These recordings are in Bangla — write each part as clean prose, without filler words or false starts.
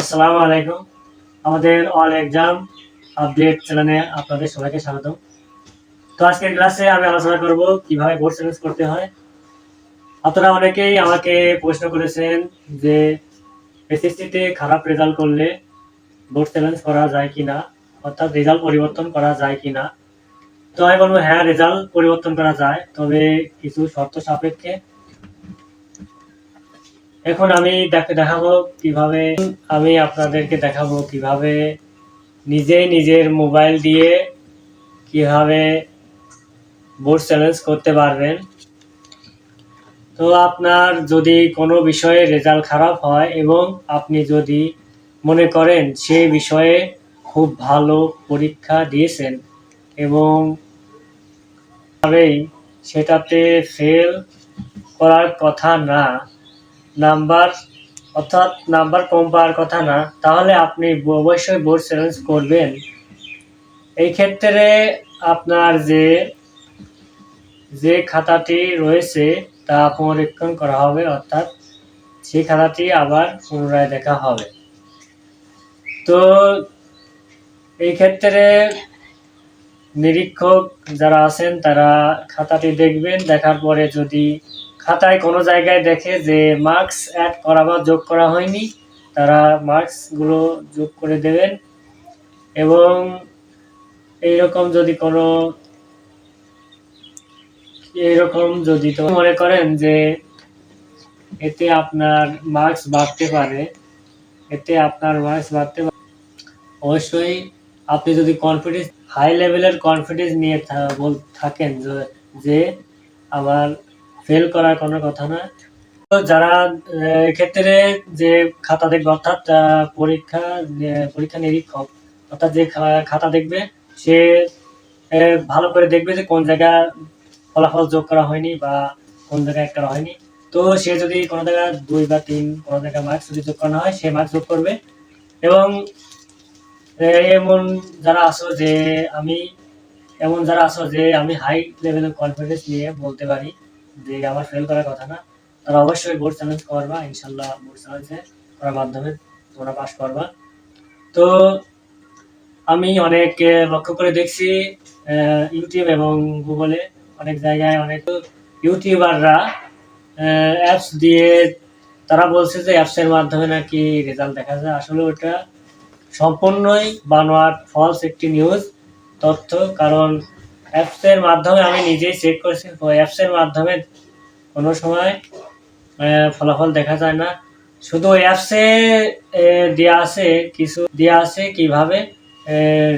আসসালামু আলাইকুম। আমাদের অল এক্সাম আপডেট চ্যানেলে আপনাদের সবাইকে স্বাগতম। তো আজকের ক্লাসে আমি আলোচনা করব কিভাবে বোর্ড চ্যালেঞ্জ করতে হয়। আপনারা অনেকেই আমাকে প্রশ্ন করেছেন যে এসএসসিতে খারাপ রেজাল্ট করলে বোর্ড চ্যালেঞ্জ করা যায় কিনা, অর্থাৎ রেজাল্ট পরিবর্তন করা যায় কিনা। তো আমি বলবো হ্যাঁ, রেজাল্ট পরিবর্তন করা যায়, তবে কিছু শর্ত সাপেক্ষে। এখন আমি আপনাদেরকে দেখাবো কিভাবে নিজের মোবাইল দিয়ে কিভাবে বোর্ড চ্যালেঞ্জ করতে পারবেন। তো আপনার যদি কোনো বিষয়ে রেজাল্ট খারাপ হয় এবং আপনি যদি মনে করেন সেই বিষয়ে খুব ভালো পরীক্ষা দিয়েছেন এবং সেটাতে ফেল করার কথা না, নাম্বার অর্থাৎ নাম্বার কম পাওয়ার কথা না, তাহলে আপনি অবশ্যই বোর্ড চ্যালেঞ্জ করবেন। এই ক্ষেত্রে আপনার যে খাতাটি রয়েছে তা পুনরীক্ষণ করা হবে, অর্থাৎ সেই খাতাটি আবার পুনরায় দেখা হবে। তো এই ক্ষেত্রে নিরীক্ষক যারা আছেন তারা খাতাটি দেখবেন, দেখার পরে যদি খাতায় কোনো জায়গায় দেখে যে মার্কস অ্যাড করা বা যোগ করা হয়নি, তারা মার্কসগুলো যোগ করে দেবেন। এবং এইরকম যদি মনে করেন যে এতে আপনার মার্কস বাড়তে পারে, অবশ্যই আপনি যদি হাই লেভেলের কনফিডেন্স নিয়ে থাকেন যে আমার ফেল করার কোনো কথা না। তো যারা এক্ষেত্রে যে খাতা দেখবে, অর্থাৎ পরীক্ষা নিরীক্ষক, অর্থাৎ যে খাতা দেখবে সে ভালো করে দেখবে যে কোন জায়গায় ফলাফল যোগ করা হয়নি বা কোন জায়গায় একটা হয়নি। তো সে যদি কোনো জায়গায় 2 বা 3 কোনো জায়গায় মার্কস যদি যোগ করা হয়, সে মার্কস যোগ করবে। এবং এমন যারা আছো যে আমি হাই লেভেলের কনফিডেন্স নিয়ে বলতে পারি যে আমার ফেল করার কথা না, তারা অবশ্যই বোর্ড চ্যালেঞ্জ করবা। ইনশাল্লাহ বোর্ড চ্যালেঞ্জ করার মাধ্যমে তোমরা পাস করবা। তো আমি অনেক লক্ষ্য করে দেখছি ইউটিউব এবং গুগলে অনেক জায়গায় অনেক ইউটিউবাররা অ্যাপস দিয়ে তারা বলছে যে অ্যাপসের মাধ্যমে নাকি রেজাল্ট দেখা যায়। আসলে ওটা সম্পূর্ণই বানোয়াট, ফলস একটি নিউজ তথ্য। কারণ অ্যাপসের মাধ্যমে আমি নিজেই চেক করেছি, অ্যাপসের মাধ্যমে কোনো সময় ফলাফল দেখা যায় না। শুধু অ্যাপসে দেওয়া আছে কিভাবে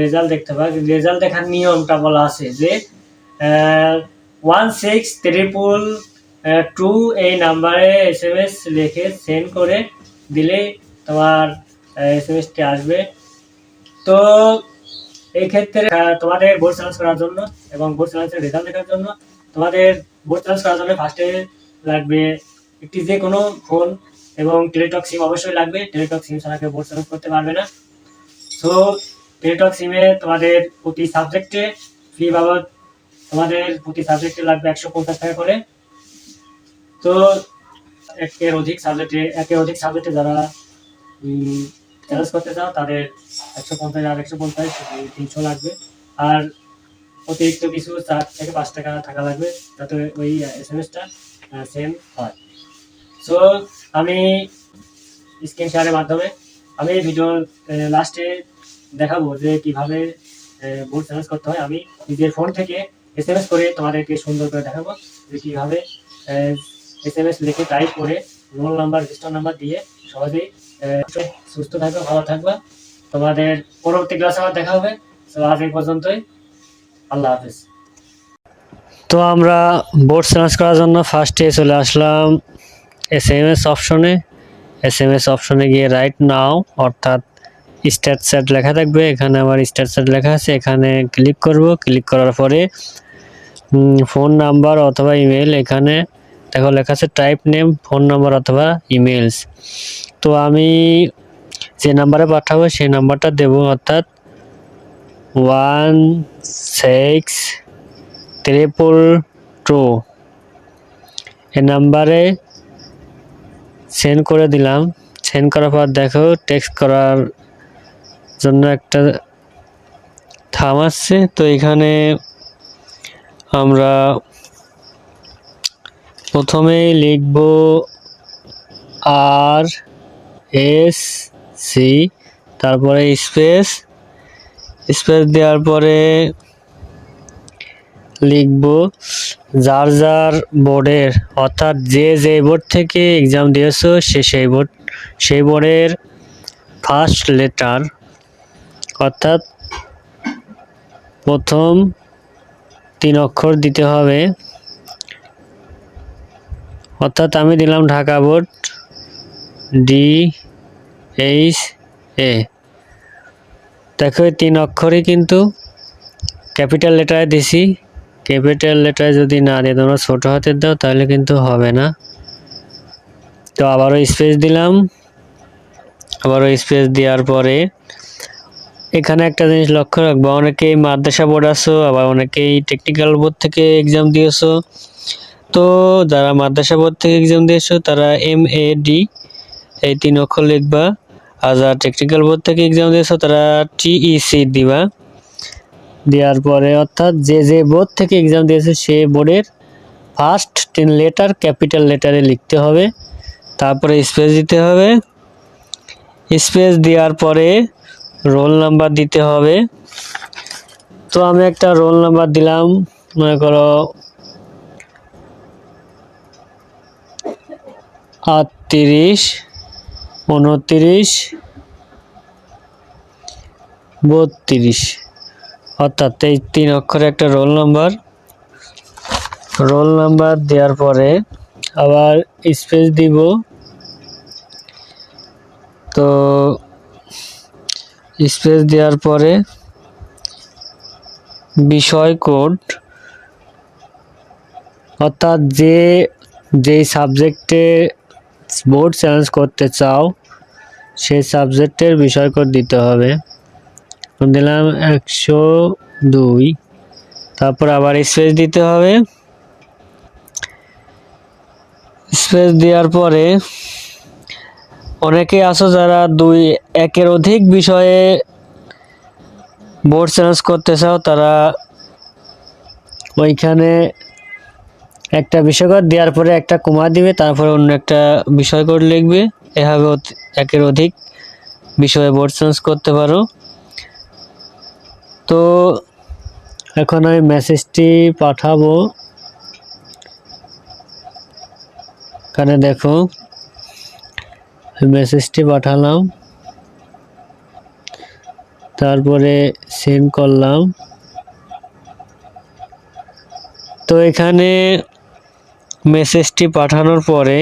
রেজাল্ট দেখতে পারে। রেজাল্ট দেখার নিয়মটা বলা আছে যে 16322 এই নাম্বারে SMS লিখে সেন্ড করে দিলে তোমার SMS-টি আসবে। তো এই ক্ষেত্রে তোমাদের বোর্ড চ্যালেঞ্জ করার জন্য এবং বোর্ড চ্যালেঞ্জের রেজাল্ট দেখার জন্য তোমাদের বোর্ড চ্যালেঞ্জ করার জন্য ফার্স্টে লাগবে একটি যে কোনো ফোন এবং টেলিটক সিম অবশ্যই লাগবে। টেলিটক সিম ছাড়া কেউ বোর্ড চ্যালেঞ্জ করতে পারবে না। সো টেলিটক সিমে তোমাদের প্রতি সাবজেক্টে ফি বাবদ প্রতি সাবজেক্টে লাগবে 150 টাকা করে। তো একের অধিক সাবজেক্টে যারা চ্যালেঞ্জ করতে চাও তাদের 150 আর 150 300 লাগবে। আর অতিরিক্ত কিছু 4 থেকে 5 টাকা থাকা লাগবে যাতে ওই SMS-টা সেম হয়। সো আমি স্ক্রিন শেয়ারের মাধ্যমে আমি ভিডিওর লাস্টে দেখাবো যে কিভাবে বোর্ড চ্যালেঞ্জ করতে হয়। আমি নিজের ফোন থেকে SMS করে তোমাদেরকে সুন্দর করে দেখাবো যে কিভাবে SMS লিখে টাইপ করে রোল নাম্বার, রেজিস্টার নাম্বার দিয়ে সহজেই। সুস্থ থাকবে, ভালো থাকবে। তোমাদের পরবর্তী ক্লাসে আবার দেখা হবে। তো আজ এই পর্যন্তই। আল্লাহ হাফেজ। তো আমরা বোর্ড চ্যালেঞ্জ করার জন্য ফার্স্টে চলে আসলাম SMS অপশনে গিয়ে রাইট নাও অর্থাৎ স্টার্ট চ্যাট লেখা থাকবে। এখানে আমার স্টার্ট চ্যাট লেখা আছে, এখানে ক্লিক করব। ক্লিক করার পরে ফোন নাম্বার অথবা ইমেল, এখানে দেখো লেখা আছে টাইপ নেম, ফোন নাম্বার অথবা ইমেলস। তো আমি যে নাম্বারে পাঠাবো সেই নাম্বারটা দেব, অর্থাৎ 16322 এই নাম্বারে সেন্ড করে দিলাম। সেন্ড করার পর দেখো টেক্সট করার জন্য একটা থাম আসছে। তো এখানে আমরা প্রথমেই লিখব RSC, তারপরে স্পেস দেওয়ার পরে লিখব যার যার বোর্ডের, অর্থাৎ যে বোর্ড থেকে এক্সাম দিয়েছো সেই বোর্ডের ফার্স্ট লেটার, অর্থাৎ প্রথম 3 অক্ষর দিতে হবে। অর্থাৎ আমি দিলাম ঢাকা বোর্ড DHA। দেখো 3 অক্ষরই কিন্তু ক্যাপিটাল লেটারে দিছি। ক্যাপিটাল লেটারে যদি না দিয়ে তোমরা ছোট হাতের দাও তাহলে কিন্তু হবে না। তো আবারও স্পেস দিলাম। আবারও স্পেস দেওয়ার পরে এখানে একটা জিনিস লক্ষ্য রাখবো, অনেকেই মাদ্রাসা বোর্ড আছো, আবার অনেকেই টেকনিক্যাল বোর্ড থেকে এক্সাম দিয়েছো। তো যারা মাদ্রাসা বোর্ড থেকে এক্সাম দিয়েছো তারা MAD এই 3 অক্ষর লিখবা, আর যারা টেকনিক্যাল বোর্ড থেকে এক্সাম দিয়েছো তারা TEC দিবা। দেওয়ার পরে অর্থাৎ যে বোর্ড থেকে এক্সাম দিয়েছে সেই বোর্ডের ফার্স্ট 3 লেটার ক্যাপিটাল লেটারে লিখতে হবে, তারপরে স্পেস দিতে হবে। স্পেস দেওয়ার পরে রোল নাম্বার দিতে হবে। তো আমি একটা রোল নাম্বার দিলাম, মনে করো 38, 29, 32, অর্থাৎ এই 3 অক্ষরে একটা রোল নাম্বার। রোল নাম্বার দেওয়ার পরে আবার স্পেস দিব। তো স্পেস দেওয়ার পরে বিষয় কোড, অর্থাৎ যেই সাবজেক্টে বোর্ড চ্যালেঞ্জ করতে চাও সেই সাবজেক্টের বিষয় কোড দিতে হবে। দিলাম 102, তারপর আবার স্পেস দিতে হবে। স্পেস দেওয়ার পরে অনেকে আছো যারা 1-এর অধিক বিষয়ে বোর্ড চ্যালেঞ্জ করতে চাও, তারা ওইখানে একটা বিষয় কোড দেওয়ার পরে একটা কমা দিবে, তারপরে অন্য একটা বিষয় কোড লিখবে। এভাবে 1-এর অধিক বিষয়ে বোর্ড চ্যালেঞ্জ করতে পারো। তো এখন আমি মেসেজটি পাঠাবো। এখানে দেখো মেসেজটি পাঠালাম, তারপরে সেন্ড করলাম। তো এখানে মেসেজটি পাঠানোর পরে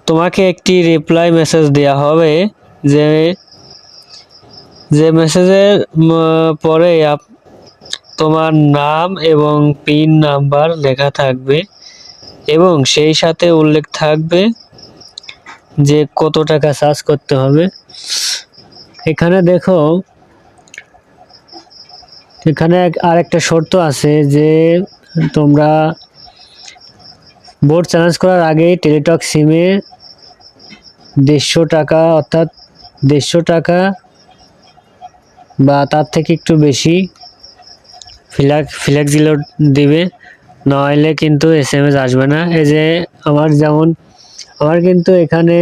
তোমাকে একটি রিপ্লাই মেসেজ দেওয়া হবে, যে মেসেজের পরে তোমার নাম এবং পিন নাম্বার লেখা থাকবে এবং সেই সাথে উল্লেখ থাকবে যে কত টাকা চার্জ করতে হবে। এখানে দেখো এখানে আরেকটা শর্ত আছে যে তোমরা বোর্ড চ্যালেঞ্জ করার আগে টেলিটক সিমে 150 টাকা, অর্থাৎ 150 টাকা বা তার থেকে একটু বেশি ফ্ল্যাক্স দিবে, নইলে কিন্তু SMS আসবে না। এই যে আমার কিন্তু এখানে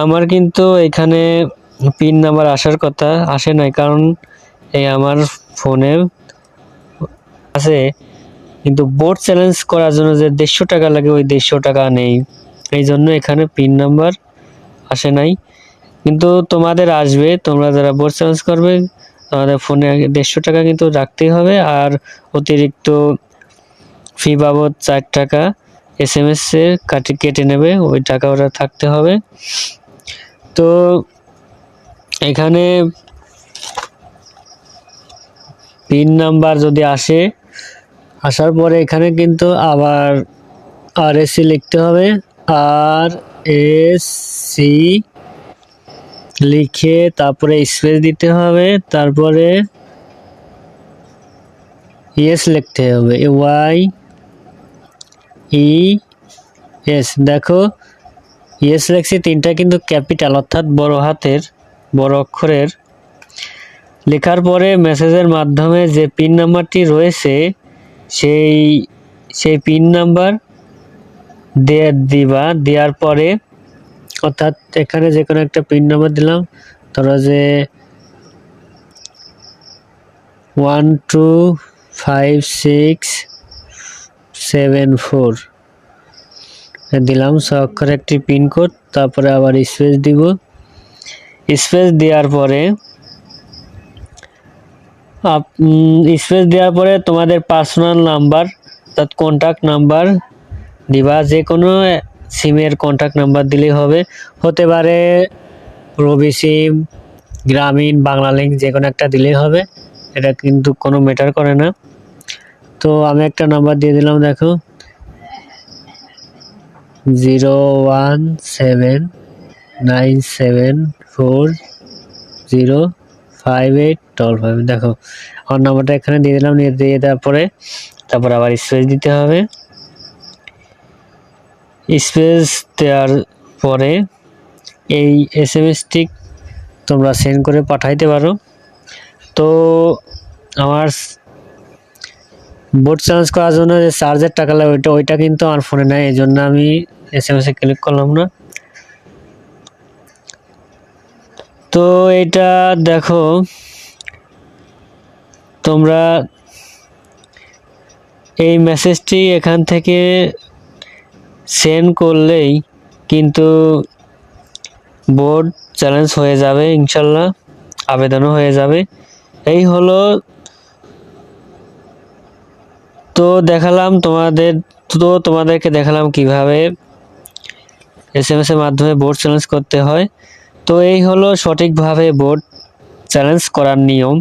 আমার কিন্তু এখানে পিন নাম্বার আসার কথা, আসে নাই, কারণ আমার ফোনে আছে, কিন্তু বোর্ড চ্যালেঞ্জ করার জন্য যে 150 টাকা লাগে ওই 150 টাকা নেই, এই জন্য এখানে পিন নাম্বার আসে নাই। কিন্তু তোমাদের আসবে, তোমরা যারা বোর্ড চ্যালেঞ্জ করবে তোমাদের ফোনে 150 টাকা কিন্তু রাখতেই হবে, আর অতিরিক্ত ফি বাবদ 4 টাকা SMS এর কেটে নেবে, ওই টাকা ওটা থাকতে হবে। তো এখানে পিন নাম্বার যদি আসার পরে এখানে কিন্তু আবার RSC লিখতে হবে। RSC লিখে তারপরে স্পেস দিতে হবে, তারপরে ইয়েস লিখতে হবে, YES ইয়েস, দেখো ইয়েস লেখছি, তিনটা কিন্তু ক্যাপিটাল অর্থাৎ বড় হাতের বড় অক্ষরের। লেখার পরে মেসেজের মাধ্যমে যে পিন নাম্বারটি রয়েছে সেই সেই পিন নাম্বার দিবা। দেওয়ার পরে অর্থাৎ এখানে যে কোনো একটা পিন নাম্বার দিলাম, ধরো যে 125674 দিলাম, 6 অক্ষরের একটি পিনকোড। তারপরে আবার স্পেস দিব। স্পেস দেওয়ার পরে তোমাদের পার্সোনাল নাম্বার অর্থাৎ কন্ট্যাক্ট নাম্বার দিবা। যে কোনো সিমের কন্ট্যাক্ট নাম্বার দিলেই হবে, হতে পারে রবি সিম, গ্রামীণ, বাংলালিংক, যে কোনো একটা দিলেই হবে, এটা কিন্তু কোনো ম্যাটার করে না। তো আমি একটা নাম্বার দিয়ে দিলাম, দেখো 01797405855। দেখো আমার নাম্বারটা এখানে দিয়ে দিলাম। দিয়ে দেওয়ার পরে তারপর আবার স্পেস দিতে হবে। স্পেস দেওয়ার পরে এই এসএমএসটি তোমরা সেন্ড করে পাঠাইতে পারো। তো আমার বোর্ড চ্যালেঞ্জ করার জন্য যে চার্জের টাকা লাগে ওইটা কিন্তু আমার ফোনে নাই, এই জন্য আমি এসএমএস এ ক্লিক করলাম না। তো এটা দেখো তোমরা এই মেসেজটি এখান থেকে সেন্ড করলেই কিন্তু বোর্ড চ্যালেঞ্জ হয়ে যাবে ইনশাল্লাহ, আবেদনও হয়ে যাবে। এই হলো, তো তোমাদেরকে দেখালাম কিভাবে এসএমএস এর মাধ্যমে বোর্ড চ্যালেঞ্জ করতে হয়। তো এই হলো সঠিকভাবে বোর্ড চ্যালেঞ্জ করার নিয়ম।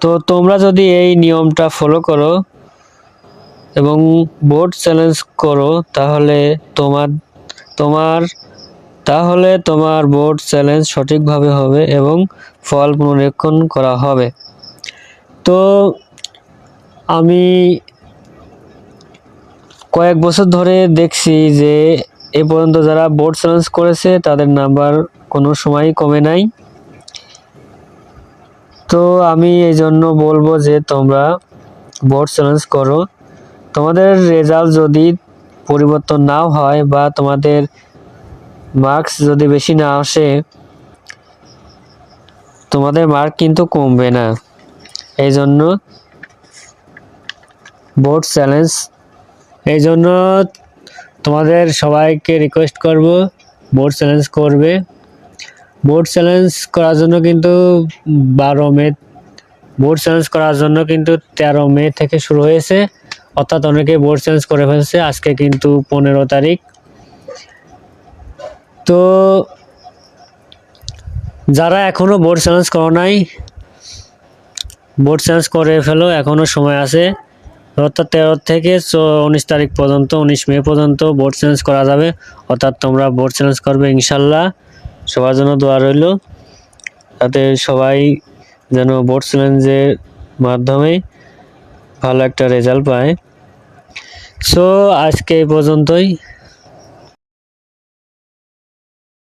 তো তোমরা যদি এই নিয়মটা ফলো করো এবং বোর্ড চ্যালেঞ্জ করো তাহলে তোমার বোর্ড চ্যালেঞ্জ সঠিকভাবে হবে এবং ফল পুনরীক্ষণ করা হবে। তো আমি কয়েক বছর ধরে দেখছি যে এ পর্যন্ত যারা বোর্ড চ্যালেঞ্জ করেছে তাদের নাম্বার কোনো সময়ই কমে নাই। তো আমি এই জন্য বলবো যে তোমরা বোর্ড চ্যালেঞ্জ করো। তোমাদের রেজাল্ট যদি পরিবর্তন নাও হয় বা তোমাদের মার্কস যদি বেশি না আসে, তোমাদের মার্ক কিন্তু কমবে না। এই জন্য বোর্ড চ্যালেঞ্জ, এই জন্য তোমাদের সবাইকে রিকোয়েস্ট করব বোর্ড চ্যালেঞ্জ করবে। বোর্ড চ্যালেঞ্জ করার জন্য কিন্তু 12 মে, বোর্ড চ্যালেঞ্জ করার জন্য কিন্তু 13 মে থেকে শুরু হয়েছে, অর্থাৎ অনেকে বোর্ড চ্যালেঞ্জ করে ফেলছে। আজকে কিন্তু 15 তারিখ। তো যারা এখনো বোর্ড চ্যালেঞ্জ করো নাই, বোর্ড চ্যালেঞ্জ করে ফেলো, এখনো সময় আছে। অর্থাৎ 13 থেকে 19 তারিখ পর্যন্ত, 19 মে পর্যন্ত বোর্ড চ্যালেঞ্জ করা যাবে। অর্থাৎ তোমরা বোর্ড চ্যালেঞ্জ করবে ইনশাল্লাহ। সবার জন্য দোয়া রইল, যাতে সবাই যেন বোর্ড চ্যালেঞ্জের মাধ্যমে ভালো একটা রেজাল্ট পায়। সো আজকে এই পর্যন্তই।